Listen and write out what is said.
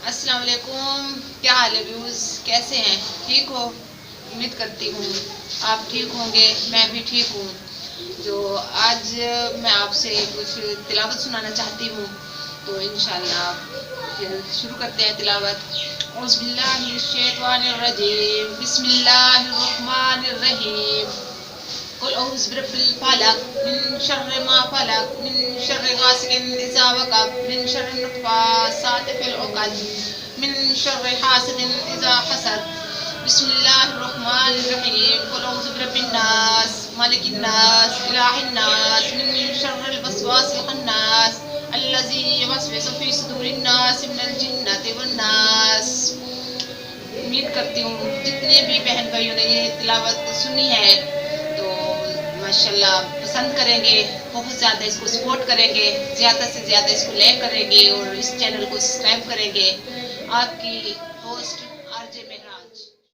السلام علیکم، کیا حال ہے ویوز؟ کیسے ہیں؟ ٹھیک ہو؟ امید کرتی ہوں آپ ٹھیک ہوں گے، میں بھی ٹھیک ہوں۔ جو آج میں آپ سے کچھ تلاوت سنانا چاہتی ہوں، تو انشاءاللہ پھر شروع کرتے ہیں تلاوت۔ اعوذ باللہ من الشیطان الرجیم، بسم اللہ الرحمن الرحیم۔ قل اعوذ برب الفلق من شر ما خلق من شر غاسق اذا وقب من شر النفاثات في العقد من شر حاسد اذا حسد۔ بسم اللہ الرحمن الرحیم۔ قل اعوذ برب الناس ملک الناس الہ الناس من شر الوسواس الخناس الذی یوسوس فی صدور الناس من الجنۃ والناس۔ امید کرتی ہوں جتنے بھی بہن بھائیوں نے یہ تلاوت سنی ہے تو ماشاءاللہ پسند کریں گے، بہت زیادہ اس کو سپورٹ کریں گے، زیادہ سے زیادہ اس کو لائک کریں گے اور اس چینل کو سبسکرائب کریں گے۔ آپ کی ہوسٹ